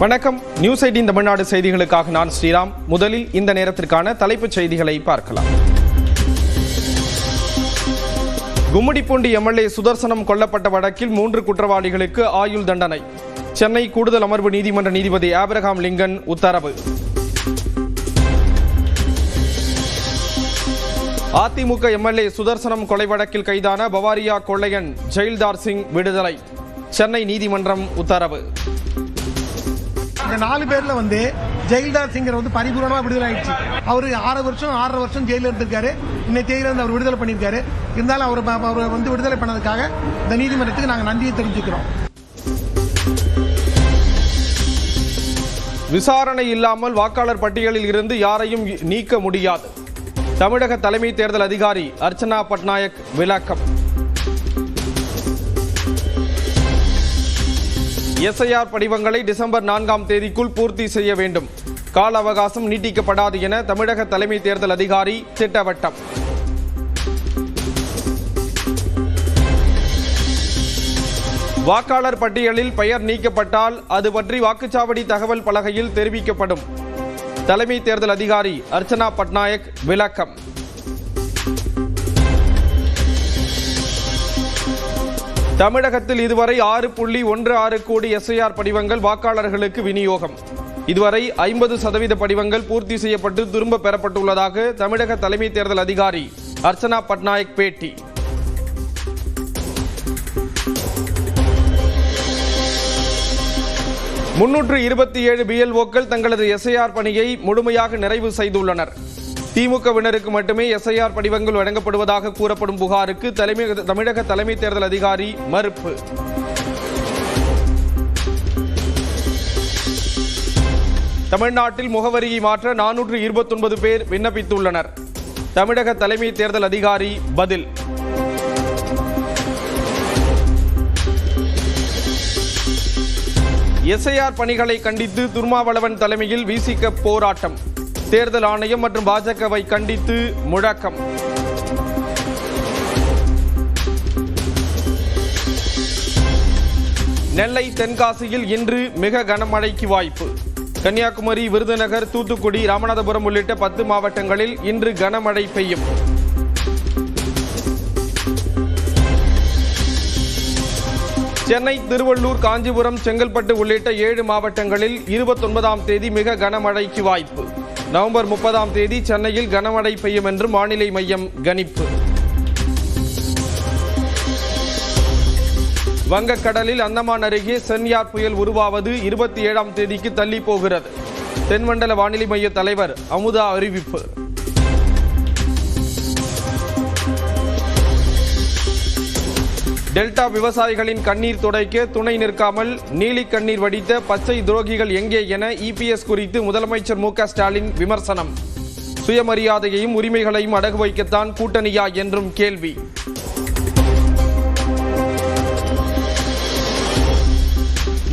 வணக்கம். நியூஸ் 18 தமிழ்நாடு செய்திகளுக்காக நான் ஸ்ரீராம். முதலில் இந்த நேரத்திற்கான தலைப்புச் செய்திகளை பார்க்கலாம். கும்மிடிப்பூண்டி எம்எல்ஏ சுதர்சனம் கொல்லப்பட்ட வழக்கில் 3 குற்றவாளிகளுக்கு ஆயுள் தண்டனை. சென்னை கூடுதல் அமர்வு நீதிமன்ற நீதிபதி ஆபிரகாம் லிங்கன் உத்தரவு. அதிமுக எம்எல்ஏ சுதர்சனம் கொலை வழக்கில் கைதான பவாரியா கொள்ளையன் ஜெயில்தார் சிங் விடுதலை. சென்னை நீதிமன்றம் உத்தரவு. இந்த 4 பேர்ல ஜெயில்தார் சிங் பரிபூர்ணமா விடுதலை ஆயிடுச்சு. அவரு 6.5 வருஷம் ஜெயில இருந்திருக்காரு. இன்னைக்கு தேதியில அவர் விடுதலை பண்ணியிருக்காரு. இருந்தாலும் அவர் விடுதலை பண்ணதுக்காக இந்த நீதிமன்றத்துக்கு நாங்கள் நன்றியை தெரிவிச்சுக்கிறோம். விசாரணை இல்லாமல் வாக்காளர் பட்டியலில் இருந்து யாரையும் நீக்க முடியாது. தமிழக தலைமை தேர்தல் அதிகாரி அர்ச்சனா பட்நாயக் விளக்கம். எஸ்ஐஆர் படிவங்களை டிசம்பர் 4ஆம் தேதிக்குள் பூர்த்தி செய்ய வேண்டும். கால அவகாசம் நீட்டிக்கப்படாது என தமிழக தலைமை தேர்தல் அதிகாரி திட்டவட்டம். வாக்காளர் பட்டியலில் பெயர் நீக்கப்பட்டால் அது பற்றி வாக்குச்சாவடி தகவல் பலகையில் தெரிவிக்கப்படும். தலைமை தேர்தல் அதிகாரி அர்ச்சனா பட்நாயக் விளக்கம். தமிழகத்தில் இதுவரை 6.16 கோடி எஸ்ஐஆர் படிவங்கள் வாக்காளர்களுக்கு விநியோகம். இதுவரை 50% படிவங்கள் பூர்த்தி செய்யப்பட்டு திரும்ப பெறப்பட்டுள்ளதாக தமிழக தலைமை தேர்தல் அதிகாரி அர்ச்சனா பட்நாயக் பேட்டி. முன்னூற்று பிஎல்ஓக்கள் தங்களது எஸ்ஐஆர் பணியை முழுமையாக நிறைவு செய்துள்ளனர். திமுகவினருக்கு மட்டுமே எஸ்ஐஆர் படிவங்கள் வழங்கப்படுவதாக கூறப்படும் புகாருக்கு தமிழக தலைமை தேர்தல் அதிகாரி மறுப்பு. தமிழ்நாட்டில் முகவரியை மாற்ற 429 பேர் விண்ணப்பித்துள்ளனர். தமிழக தலைமை தேர்தல் அதிகாரி பதில். எஸ்ஐஆர் பணிகளை கண்டித்து திருமாவளவன் தலைமையில் விசிக போராட்டம். தேர்தல் ஆணையம் மற்றும் பாஜகவை கண்டித்து முழக்கம். நெல்லை தென்காசியில் இன்று மிக கனமழைக்கு வாய்ப்பு. கன்னியாகுமரி, விருதுநகர், தூத்துக்குடி, ராமநாதபுரம் உள்ளிட்ட 10 மாவட்டங்களில் இன்று கனமழை பெய்யும். சென்னை, திருவள்ளூர், காஞ்சிபுரம், செங்கல்பட்டு உள்ளிட்ட 7 மாவட்டங்களில் 29ஆம் தேதி மிக கனமழைக்கு வாய்ப்பு. நவம்பர் 30ஆம் தேதி சென்னையில் கனமழை பெய்யும் என்று வானிலை மையம் கணிப்பு. வங்கக்கடலில் அந்தமான் அருகே சென்யார் புயல் உருவாவது 27ஆம் தேதிக்கு தள்ளி போகிறது. தென்மண்டல வானிலை மைய தலைவர் அமுதா அறிவிப்பு. டெல்டா விவசாயிகளின் கண்ணீர் துடைக்க துணை நிற்காமல் நீலி கண்ணீர் வடித்த பச்சை துரோகிகள் எங்கே என இபிஎஸ் குறித்து முதலமைச்சர் மு.க. ஸ்டாலின் விமர்சனம். சுயமரியாதையையும் உரிமைகளையும் அடகு வைக்கத்தான் கூட்டணியா என்றும் கேள்வி.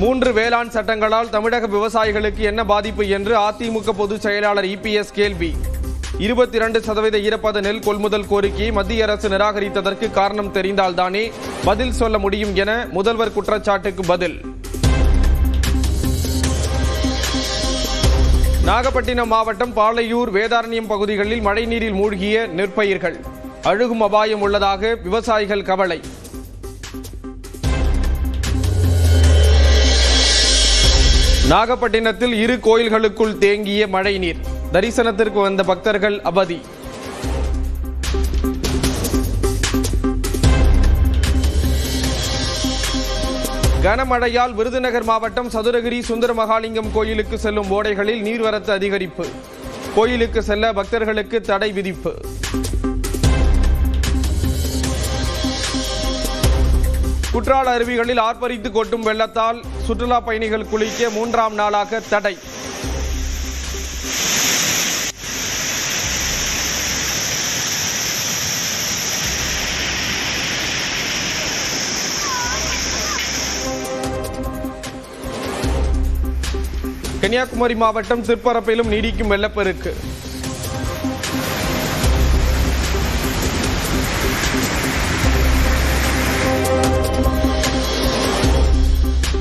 மூன்று வேளாண் சட்டங்களால் தமிழக விவசாயிகளுக்கு என்ன பாதிப்பு என்று அதிமுக பொதுச் செயலாளர் இபிஎஸ் கேள்வி. 22% ஈரப்பத நெல் கொள்முதல் கோரிக்கையை மத்திய அரசு நிராகரித்ததற்கு காரணம் தெரிந்தால்தானே பதில் சொல்ல முடியும் என முதல்வர் குற்றச்சாட்டுக்கு பதில். நாகப்பட்டினம் மாவட்டம் பாளையூர், வேதாரண்யம் பகுதிகளில் மழைநீரில் மூழ்கிய நெற்பயிர்கள். அழுகும் அபாயம் உள்ளதாக விவசாயிகள் கவலை. நாகப்பட்டினத்தில் 2 கோயில்களுக்குள் தேங்கிய மழைநீர். தரிசனத்திற்கு வந்த பக்தர்கள் அவதி. கனமழையால் விருதுநகர் மாவட்டம் சதுரகிரி சுந்தர மகாலிங்கம் கோயிலுக்கு செல்லும் ஓடைகளில் நீர்வரத்து அதிகரிப்பு. கோயிலுக்கு செல்ல பக்தர்களுக்கு தடை விதிப்பு. குற்றால அருவிகளில் ஆர்ப்பரித்து கொட்டும் வெள்ளத்தால் சுற்றுலா பயணிகள் குளிக்க 3ஆம் நாளாக தடை. கன்னியாகுமரி மாவட்டம் திருப்பரப்பிலும் நீடிக்கும் வெள்ளப்பெருக்கு.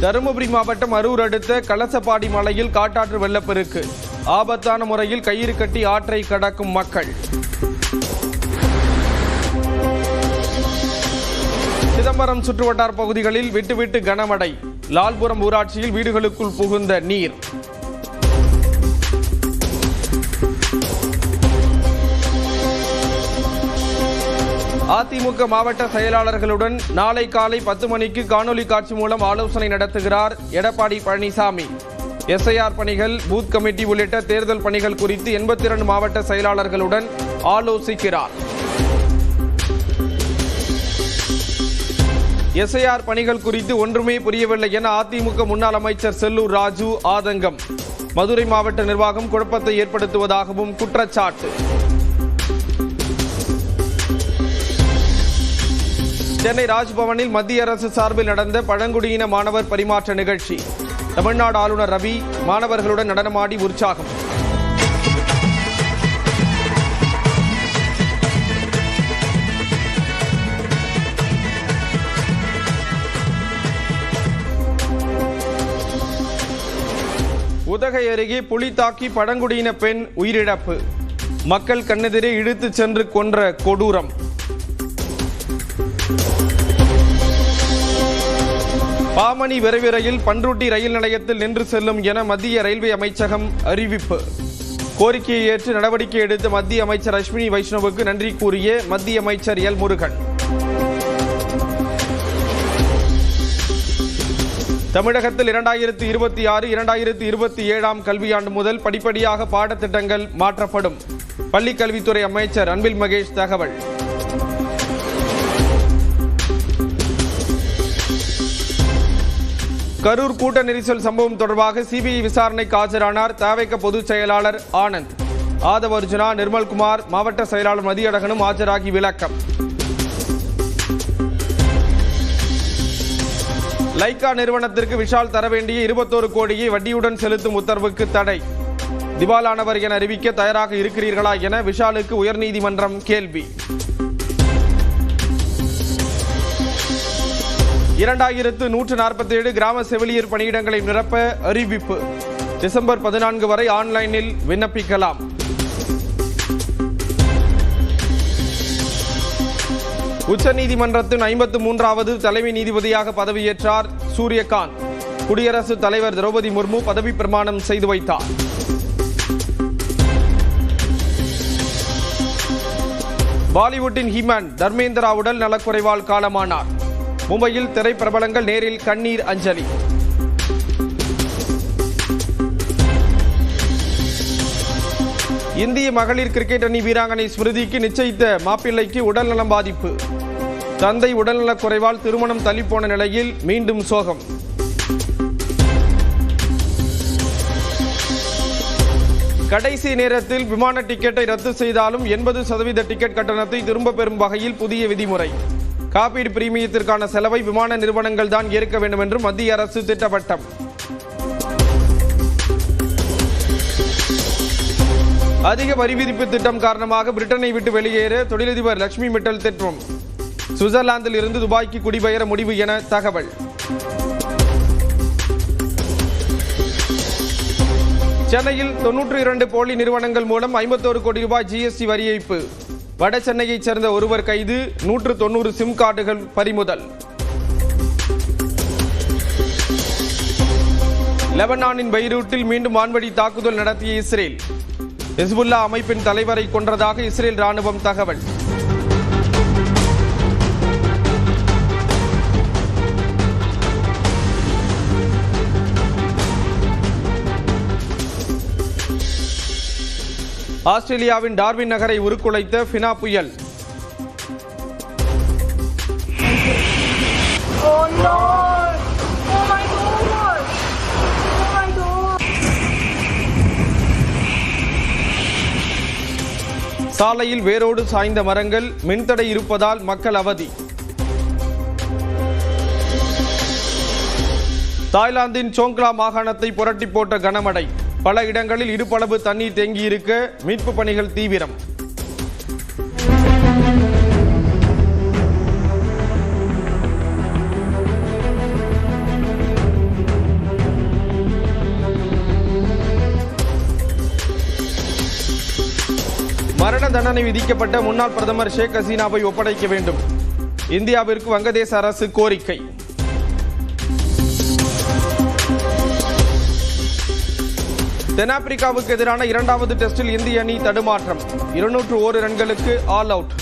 தருமபுரி மாவட்டம் அரூர் அடுத்த கலசப்பாடி மலையில் காட்டாற்று வெள்ளப்பெருக்கு. ஆபத்தான முறையில் கயிறு கட்டி ஆற்றை கடக்கும் மக்கள். சிதம்பரம் சுற்றுவட்டார பகுதிகளில் விட்டுவிட்டு கனமழை. லால்புரம் ஊராட்சியில் வீடுகளுக்குள் புகுந்த நீர். அதிமுக மாவட்ட செயலாளர்களுடன் நாளை காலை 10 மணிக்கு காணொலி காட்சி மூலம் ஆலோசனை நடத்துகிறார் எடப்பாடி பழனிசாமி. எஸ்ஐஆர் பணிகள், பூத் கமிட்டி உள்ளிட்ட தேர்தல் பணிகள் குறித்து 82 மாவட்ட செயலாளர்களுடன் ஆலோசிக்கிறார். எஸ்ஐஆர் பணிகள் குறித்து ஒன்றுமே புரியவில்லை என அதிமுக முன்னாள் அமைச்சர் செல்லூர் ராஜு ஆதங்கம். மதுரை மாவட்ட நிர்வாகம் குழப்பத்தை ஏற்படுத்துவதாகவும் குற்றச்சாட்டு. சென்னை ராஜ்பவனில் மத்திய அரசு சார்பில் நடந்த பழங்குடியின மாணவர் பரிமாற்ற நிகழ்ச்சி. தமிழ்நாடு ஆளுநர் ரவி மாணவர்களுடன் நடனமாடி உற்சாகம். உதகை அருகே புலி தாக்கி பழங்குடியின பெண் உயிரிழப்பு. மக்கள் கண்ணெதிரே இழுத்துச் சென்று கொன்ற கொடூரம். பாமணி விரைவு ரயில் பண்ருட்டி ரயில் நிலையத்தில் நின்று செல்லும் என மத்திய ரயில்வே அமைச்சகம் அறிவிப்பு. கோரிக்கையை ஏற்று நடவடிக்கை எடுத்த மத்திய அமைச்சர் அஸ்வினி வைஷ்ணவுக்கு நன்றி கூறிய மத்திய அமைச்சர் எல் முருகன். தமிழகத்தில் 2026-2027 கல்வியாண்டு முதல் படிப்படியாக பாடத்திட்டங்கள் மாற்றப்படும். பள்ளிக் கல்வித்துறை அமைச்சர் அன்பில் மகேஷ் தகவல். கரூர் கூட்ட நெரிசல் சம்பவம் தொடர்பாக சிபிஐ விசாரணைக்கு ஆஜரானார் தவேக பொதுச் செயலாளர் ஆனந்த். ஆதவ அர்ஜுனா, நிர்மல்குமார், மாவட்ட செயலாளர் மதியழகனும் ஆஜராகி விளக்கம். லைகா நிறுவனத்திற்கு விஷால் தர வேண்டிய 21 கோடியை வட்டியுடன் செலுத்தும் உத்தரவுக்கு தடை. திவாலானவர் என அறிவிக்க தயாராக இருக்கிறீர்களா என விஷாலுக்கு உயர்நீதிமன்றம் கேள்வி. 2147 கிராம செவிலியர் பணியிடங்களை நிரப்ப அறிவிப்பு. டிசம்பர் 14 வரை ஆன்லைனில் விண்ணப்பிக்கலாம். உச்சநீதிமன்றத்தின் 53வது தலைமை நீதிபதியாக பதவியேற்றார் சூரியகாந்த். குடியரசுத் தலைவர் திரௌபதி முர்மு பதவி பிரமாணம் செய்து வைத்தார். பாலிவுட்டின் ஹீமன் தர்மேந்திரா உடல் நலக்குறைவால் காலமானார். மும்பையில் திரைப்பிரபலங்கள் நேரில் கண்ணீர் அஞ்சலி. இந்திய மகளிர் கிரிக்கெட் அணி வீராங்கனை ஸ்மிருதிக்கு நிச்சயித்த மாப்பிள்ளைக்கு உடல்நலம் பாதிப்பு. தந்தை உடல்நலக் குறைவால் திருமணம் தள்ளிப்போன நிலையில் மீண்டும் சோகம். கடைசி நேரத்தில் விமான டிக்கெட்டை ரத்து செய்தாலும் 80% டிக்கெட் கட்டணத்தை திரும்ப பெறும் வகையில் புதிய விதிமுறை. காப்பீடு பிரீமியத்திற்கான செலவை விமான நிறுவனங்கள் தான் ஏற்க வேண்டும் என்று மத்திய அரசு திட்டவட்டம். அதிக வரி விதிப்பு திட்டம் காரணமாக பிரிட்டனை விட்டு வெளியேற தொழிலதிபர் லட்சுமி மிட்டல் திட்டம். சுவிட்சர்லாந்தில் இருந்து துபாய்க்கு குடிபெயர முடிவு என தகவல். சென்னையில் 92 போலி நிறுவனங்கள் மூலம் 51 கோடி ரூபாய் ஜிஎஸ்டி வரி ஏய்ப்பு. வட சென்னையைச் சேர்ந்த ஒருவர் கைது. 190 சிம் கார்டுகள் பறிமுதல். லெபனானின் பெய்ரூட்டில் மீண்டும் வான்வழி தாக்குதல் நடத்திய இஸ்ரேல். ஹிஸ்புல்லா அமைப்பின் தலைவரை கொன்றதாக இஸ்ரேல் ராணுவம் தகவல். ஆஸ்திரேலியாவின் டார்வின் நகரை உருக்குலைத்த ஃபினா புயல். சாலையில் வேரோடு சாய்ந்த மரங்கள், மின்தடை இருப்பதால் மக்கள் அவதி. தாய்லாந்தின் சோங்க்லா மாகாணத்தை புரட்டி போட்ட கனமழை. பல இடங்களில் இடுப்பளவு தண்ணீர் தேங்கியிருக்க மீட்பு பணிகள் தீவிரம். தண்டனை விதிக்கப்பட்ட முன்னாள் பிரதமர் ஷேக் ஹசீனாவை ஒப்படைக்க வேண்டும். இந்தியாவிற்கு வங்கதேச அரசு கோரிக்கை. தென்னாப்பிரிக்காவுக்கு எதிரான இரண்டாவது டெஸ்டில் இந்திய அணி தடுமாற்றம். 201 ரன்களுக்கு ஆல் அவுட்.